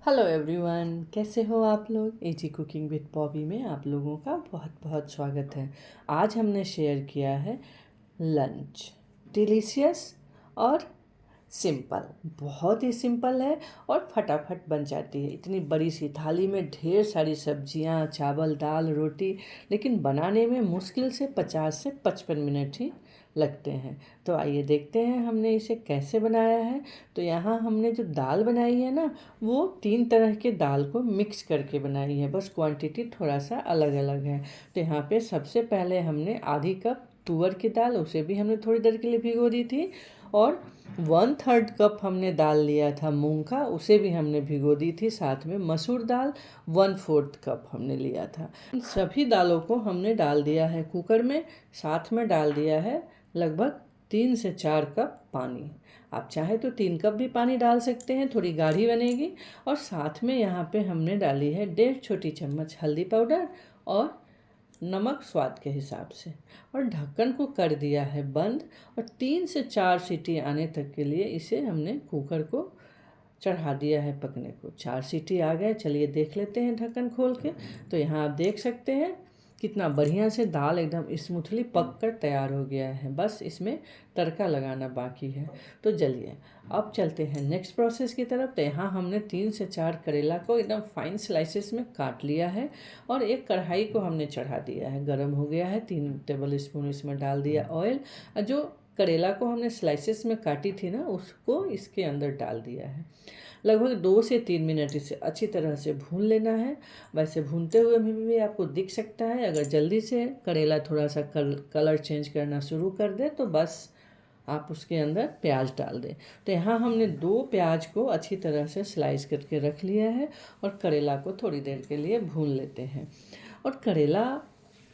Hello everyone, कैसे हो आप लोग। एजी कुकिंग विद बॉबी में आप लोगों का बहुत बहुत स्वागत है। आज हमने शेयर किया है लंच, डिलीशियस और सिंपल। बहुत ही सिंपल है और फटाफट बन जाती है। इतनी बड़ी सी थाली में ढेर सारी सब्जियां, चावल, दाल, रोटी, लेकिन बनाने में मुश्किल से 50 से 55 मिनट ही लगते हैं। तो आइए देखते हैं हमने इसे कैसे बनाया है। तो यहाँ हमने जो दाल बनाई है ना, वो 3 तरह के दाल को मिक्स करके बनाई है, बस क्वांटिटी थोड़ा सा अलग अलग है। तो यहाँ पे सबसे पहले हमने आधी कप तुअर की दाल, उसे भी हमने थोड़ी देर के लिए भिगो दी थी। और 1/3 कप हमने दाल लिया था मूंग का, उसे भी हमने भिगो दी थी। साथ में मसूर दाल 1/4 कप हमने लिया था। इन सभी दालों को हमने डाल दिया है कुकर में। साथ में डाल दिया है लगभग 3 से 4 कप पानी। आप चाहे तो 3 कप भी पानी डाल सकते हैं, थोड़ी गाढ़ी बनेगी। और साथ में यहाँ पे हमने डाली है 1.5 छोटी चम्मच हल्दी पाउडर और नमक स्वाद के हिसाब से। और ढक्कन को कर दिया है बंद। और 3 से 4 सीटी आने तक के लिए इसे हमने कुकर को चढ़ा दिया है पकने को। 4 सीटी आ गए, चलिए देख लेते हैं ढक्कन खोल के। तो यहाँ आप देख सकते हैं कितना बढ़िया से दाल एकदम स्मूथली पक कर तैयार हो गया है। बस इसमें तड़का लगाना बाकी है। तो चलिए अब चलते हैं नेक्स्ट प्रोसेस की तरफ। तो यहाँ हमने 3 से 4 करेला को एकदम फाइन स्लाइसेस में काट लिया है और एक कढ़ाई को हमने चढ़ा दिया है। गर्म हो गया है, 3 टेबल स्पून इसमें डाल दिया ऑयल। और जो करेला को हमने स्लाइसेस में काटी थी ना, उसको इसके अंदर डाल दिया है। लगभग 2 से 3 मिनट इसे अच्छी तरह से भून लेना है। वैसे भूनते हुए भी आपको दिख सकता है, अगर जल्दी से करेला थोड़ा सा कलर चेंज करना शुरू कर दे तो बस आप उसके अंदर प्याज डाल दें। तो यहाँ हमने 2 प्याज को अच्छी तरह से स्लाइस करके रख लिया है और करेला को थोड़ी देर के लिए भून लेते हैं। और करेला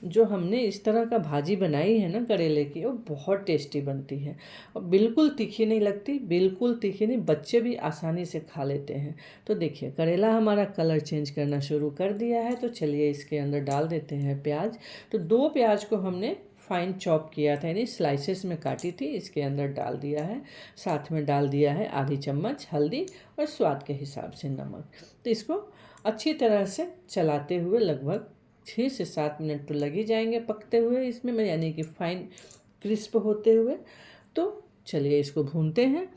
जो हमने इस तरह का भाजी बनाई है ना करेले की, वो बहुत टेस्टी बनती है और बिल्कुल तीखी नहीं लगती, बिल्कुल तीखी नहीं, बच्चे भी आसानी से खा लेते हैं। तो देखिए करेला हमारा कलर चेंज करना शुरू कर दिया है। तो चलिए इसके अंदर डाल देते हैं प्याज। तो 2 प्याज को हमने फाइन चॉप किया था, यानी स्लाइसेस में काटी थी, इसके अंदर डाल दिया है। साथ में डाल दिया है आधी चम्मच हल्दी और स्वाद के हिसाब से नमक। तो इसको अच्छी तरह से चलाते हुए लगभग 6 से 7 मिनट तो लग ही जाएंगे पकते हुए इसमें, यानी कि फाइन क्रिस्प होते हुए। तो चलिए इसको भूनते हैं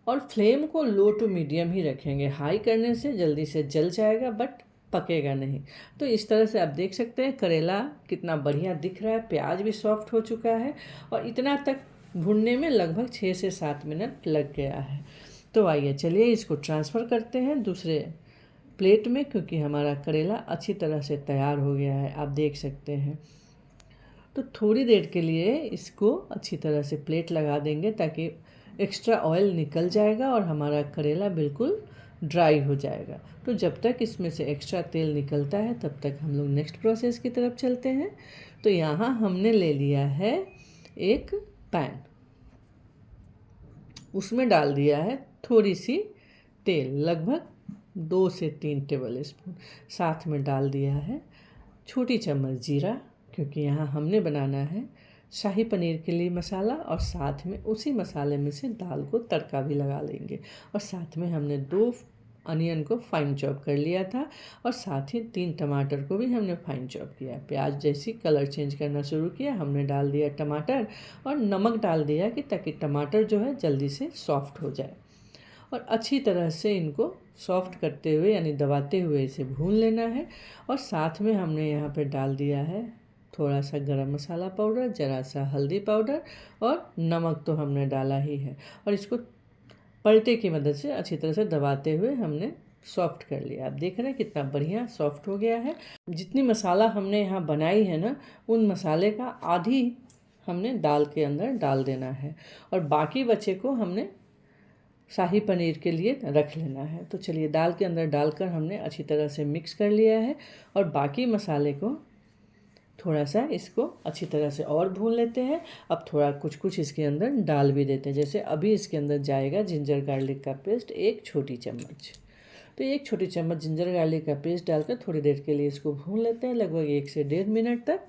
और फ्लेम को लो टू मीडियम ही रखेंगे। हाई करने से जल्दी से जल जाएगा बट पकेगा नहीं। तो इस तरह से आप देख सकते हैं करेला कितना बढ़िया दिख रहा है, प्याज भी सॉफ्ट हो चुका है और इतना तक भूनने में लगभग 6 से 7 मिनट लग गया है। तो आइए चलिए इसको ट्रांसफ़र करते हैं दूसरे प्लेट में, क्योंकि हमारा करेला अच्छी तरह से तैयार हो गया है, आप देख सकते हैं। तो थोड़ी देर के लिए इसको अच्छी तरह से प्लेट लगा देंगे ताकि एक्स्ट्रा ऑयल निकल जाएगा और हमारा करेला बिल्कुल ड्राई हो जाएगा। तो जब तक इसमें से एक्स्ट्रा तेल निकलता है तब तक हम लोग नेक्स्ट प्रोसेस की तरफ चलते हैं। तो यहाँ हमने ले लिया है एक पैन, उसमें डाल दिया है थोड़ी सी तेल, लगभग 2 से 3 टेबल स्पून। साथ में डाल दिया है छोटी चम्मच जीरा, क्योंकि यहाँ हमने बनाना है शाही पनीर के लिए मसाला, और साथ में उसी मसाले में से दाल को तड़का भी लगा लेंगे। और साथ में हमने 2 अनियन को फाइन चॉप कर लिया था और साथ ही 3 टमाटर को भी हमने फाइन चॉप किया। प्याज जैसी कलर चेंज करना शुरू किया, हमने डाल दिया टमाटर और नमक डाल दिया कि ताकि टमाटर जो है जल्दी से सॉफ्ट हो जाए। और अच्छी तरह से इनको सॉफ्ट करते हुए यानी दबाते हुए इसे भून लेना है। और साथ में हमने यहाँ पे डाल दिया है थोड़ा सा गरम मसाला पाउडर, ज़रा सा हल्दी पाउडर और नमक तो हमने डाला ही है। और इसको पलटे की मदद से अच्छी तरह से दबाते हुए हमने सॉफ्ट कर लिया। आप देख रहे हैं कितना बढ़िया सॉफ्ट हो गया है। जितनी मसाला हमने यहाँ बनाई है ना, उन मसाले का आधी हमने दाल के अंदर डाल देना है और बाकी बचे को हमने शाही पनीर के लिए रख लेना है। तो चलिए दाल के अंदर डालकर हमने अच्छी तरह से मिक्स कर लिया है और बाकी मसाले को थोड़ा सा इसको अच्छी तरह से और भून लेते हैं। अब थोड़ा कुछ कुछ इसके अंदर डाल भी देते हैं, जैसे अभी इसके अंदर जाएगा जिंजर गार्लिक का पेस्ट 1 छोटी चम्मच। तो 1 छोटी चम्मच जिंजर गार्लिक का पेस्ट डालकर थोड़ी देर के लिए इसको भून लेते हैं, लगभग 1 से 1.5 मिनट तक।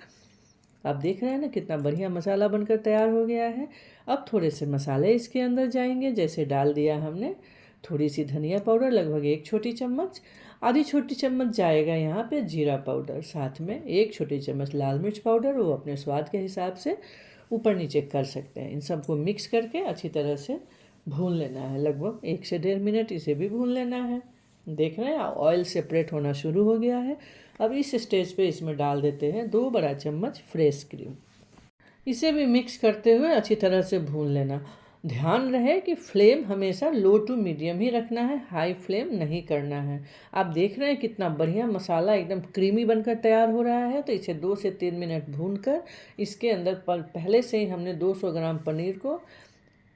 आप देख रहे हैं ना कितना बढ़िया मसाला बनकर तैयार हो गया है। अब थोड़े से मसाले इसके अंदर जाएंगे, जैसे डाल दिया हमने थोड़ी सी धनिया पाउडर लगभग 1 छोटी चम्मच, आधी छोटी चम्मच जाएगा यहाँ पे जीरा पाउडर, साथ में 1 छोटी चम्मच लाल मिर्च पाउडर, वो अपने स्वाद के हिसाब से ऊपर नीचे कर सकते हैं। इन सबको मिक्स करके अच्छी तरह से भून लेना है, लगभग 1 से 1.5 मिनट इसे भी भून लेना है। देख रहे हैं ऑयल सेपरेट होना शुरू हो गया है। अब इस स्टेज पे इसमें डाल देते हैं 2 बड़ा चम्मच फ्रेश क्रीम। इसे भी मिक्स करते हुए अच्छी तरह से भून लेना। ध्यान रहे कि फ्लेम हमेशा लो टू मीडियम ही रखना है, हाई फ्लेम नहीं करना है। आप देख रहे हैं कितना बढ़िया मसाला एकदम क्रीमी बनकर तैयार हो रहा है। तो इसे 2 से 3 मिनट भूनकर इसके अंदर पहले से ही हमने 200 ग्राम पनीर को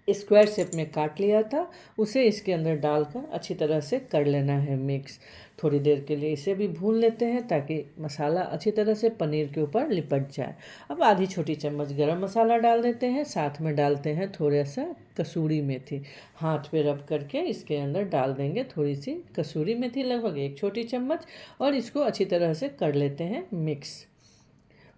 स्क्वायर शेप में काट लिया था, उसे इसके अंदर डालकर अच्छी तरह से कर लेना है मिक्स। थोड़ी देर के लिए इसे भी भून लेते हैं ताकि मसाला अच्छी तरह से पनीर के ऊपर लिपट जाए। अब आधी छोटी चम्मच गरम मसाला डाल देते हैं, साथ में डालते हैं थोड़ा सा कसूरी मेथी। हाथ पे रब करके इसके अंदर डाल देंगे थोड़ी सी कसूरी मेथी, लगभग 1 छोटी चम्मच, और इसको अच्छी तरह से कर लेते हैं मिक्स।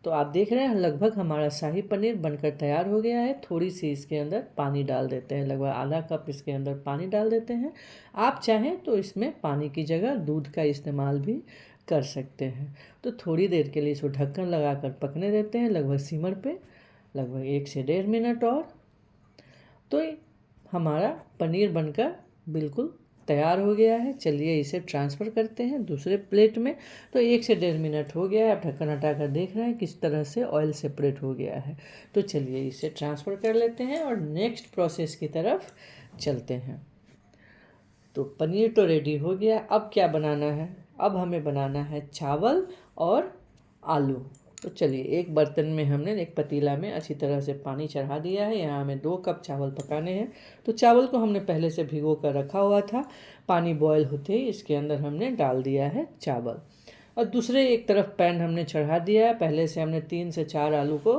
तो आप देख रहे हैं लगभग हमारा शाही पनीर बनकर तैयार हो गया है। थोड़ी सी इसके अंदर पानी डाल देते हैं, लगभग आधा कप इसके अंदर पानी डाल देते हैं। आप चाहें तो इसमें पानी की जगह दूध का इस्तेमाल भी कर सकते हैं। तो थोड़ी देर के लिए इसको ढक्कन लगाकर पकने देते हैं, लगभग सिमर पे, लगभग 1 से 1.5 मिनट और। तो हमारा पनीर बनकर बिल्कुल तैयार हो गया है। चलिए इसे ट्रांसफ़र करते हैं दूसरे प्लेट में। तो 1 से 1.5 मिनट हो गया है। आप ढक्कन हटाकर देख रहे हैं किस तरह से ऑयल सेपरेट हो गया है। तो चलिए इसे ट्रांसफ़र कर लेते हैं और नेक्स्ट प्रोसेस की तरफ चलते हैं। तो पनीर तो रेडी हो गया। अब क्या बनाना है? अब हमें बनाना है चावल और आलू। तो चलिए एक बर्तन में हमने एक पतीला में अच्छी तरह से पानी चढ़ा दिया है। यहाँ हमें 2 कप चावल पकाने हैं। तो चावल को हमने पहले से भिगो कर रखा हुआ था। पानी बॉयल होते ही इसके अंदर हमने डाल दिया है चावल, और दूसरे एक तरफ पैन हमने चढ़ा दिया है। पहले से हमने 3 से 4 आलू को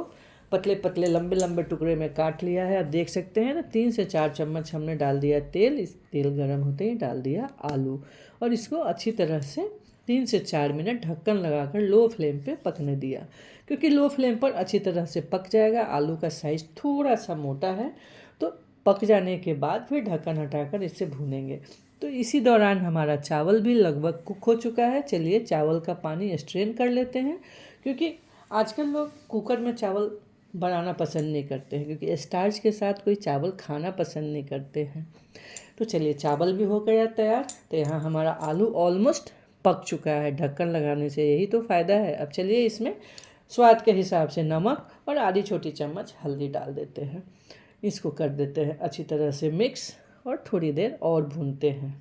पतले पतले लंबे लंबे टुकड़े में काट लिया है। आप देख सकते हैं ना, 3 से 4 चम्मच हमने डाल दिया तेल। इस तेल गर्म होते ही डाल दिया आलू, और इसको अच्छी तरह से 3 से 4 मिनट ढक्कन लगाकर लो फ्लेम पे पकने दिया, क्योंकि लो फ्लेम पर अच्छी तरह से पक जाएगा। आलू का साइज़ थोड़ा सा मोटा है, तो पक जाने के बाद फिर ढक्कन हटाकर इसे भूनेंगे। तो इसी दौरान हमारा चावल भी लगभग कुक हो चुका है। चलिए चावल का पानी स्ट्रेन कर लेते हैं, क्योंकि आजकल लोग कुकर में चावल बनाना पसंद नहीं करते हैं, क्योंकि स्टार्च के साथ कोई चावल खाना पसंद नहीं करते हैं। तो चलिए चावल भी हो गया तैयार। तो यहाँ हमारा आलू ऑलमोस्ट पक चुका है। ढक्कन लगाने से यही तो फ़ायदा है। अब चलिए इसमें स्वाद के हिसाब से नमक और आधी छोटी चम्मच हल्दी डाल देते हैं। इसको कर देते हैं अच्छी तरह से मिक्स, और थोड़ी देर और भूनते हैं।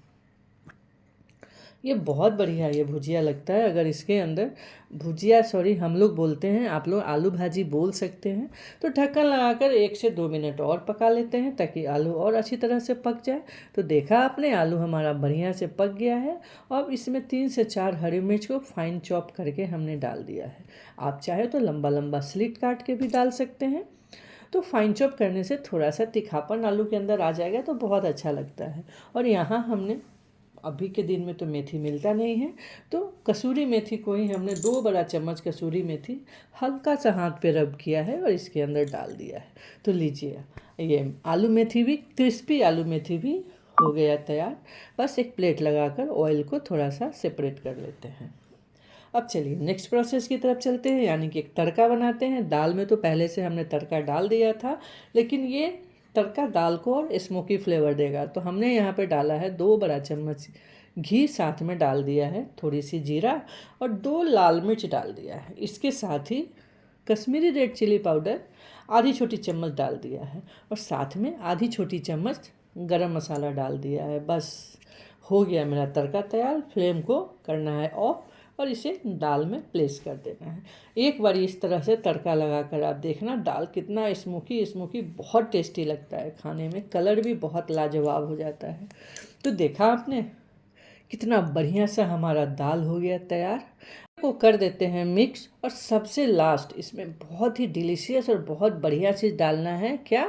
ये बहुत बढ़िया ये भुजिया लगता है। अगर इसके अंदर भुजिया, सॉरी हम लोग बोलते हैं, आप लोग आलू भाजी बोल सकते हैं। तो ढक्कन लगाकर 1 से 2 मिनट और पका लेते हैं, ताकि आलू और अच्छी तरह से पक जाए। तो देखा आपने, आलू हमारा बढ़िया से पक गया है। अब इसमें 3 से 4 हरी मिर्च को फाइन चॉप करके हमने डाल दिया है। आप चाहे तो लंबा लंबा स्लिट काट के भी डाल सकते हैं। तो फाइन चॉप करने से थोड़ा सा तीखापन आलू के अंदर आ जाएगा, तो बहुत अच्छा लगता है। और यहाँ हमने, अभी के दिन में तो मेथी मिलता नहीं है, तो कसूरी मेथी को ही हमने 2 बड़ा चम्मच कसूरी मेथी हल्का सा हाथ पे रब किया है और इसके अंदर डाल दिया है। तो लीजिए, ये आलू मेथी भी, क्रिस्पी आलू मेथी भी हो गया तैयार। बस एक प्लेट लगाकर ऑयल को थोड़ा सा सेपरेट कर लेते हैं। अब चलिए नेक्स्ट प्रोसेस की तरफ चलते हैं, यानी कि एक तड़का बनाते हैं। दाल में तो पहले से हमने तड़का डाल दिया था, लेकिन ये तड़का दाल को और स्मोकी फ्लेवर देगा। तो हमने यहाँ पे डाला है 2 बड़ा चम्मच घी, साथ में डाल दिया है थोड़ी सी जीरा और 2 लाल मिर्च डाल दिया है। इसके साथ ही कश्मीरी रेड चिली पाउडर आधी छोटी चम्मच डाल दिया है, और साथ में आधी छोटी चम्मच गरम मसाला डाल दिया है। बस हो गया मेरा तड़का तैयार। फ्लेम को करना है ऑफ, और इसे दाल में प्लेस कर देना है। एक बार इस तरह से तड़का लगाकर आप देखना, दाल कितना स्मोकी स्मोकी, बहुत टेस्टी लगता है खाने में। कलर भी बहुत लाजवाब हो जाता है। तो देखा आपने कितना बढ़िया सा हमारा दाल हो गया तैयार। को कर देते हैं मिक्स, और सबसे लास्ट इसमें बहुत ही डिलीशियस और बहुत बढ़िया चीज़ डालना है, क्या?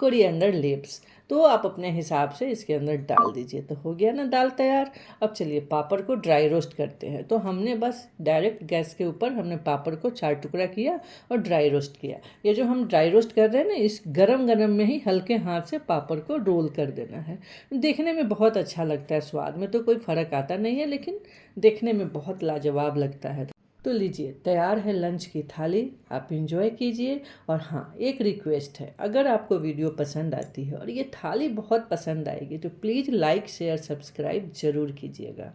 Coriander leaves. तो तो आप अपने हिसाब से इसके अंदर डाल दीजिए। तो हो गया ना दाल तैयार। अब चलिए पापड़ को ड्राई रोस्ट करते हैं। तो हमने बस डायरेक्ट गैस के ऊपर हमने पापड़ को 4 टुकड़ा किया और ड्राई रोस्ट किया। ये जो हम ड्राई रोस्ट कर रहे हैं ना, इस गरम गरम में ही हल्के हाथ से पापड़ को रोल कर देना है। देखने में बहुत अच्छा लगता है, स्वाद में तो कोई फ़र्क आता नहीं है, लेकिन देखने में बहुत लाजवाब लगता है। तो लीजिए तैयार है लंच की थाली, आप इंजॉय कीजिए। और हाँ, एक रिक्वेस्ट है, अगर आपको वीडियो पसंद आती है और ये थाली बहुत पसंद आएगी तो प्लीज़ लाइक शेयर सब्सक्राइब ज़रूर कीजिएगा।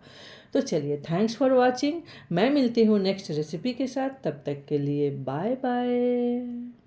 तो चलिए, थैंक्स फॉर वॉचिंग। मैं मिलती हूँ नेक्स्ट रेसिपी के साथ, तब तक के लिए बाय बाय।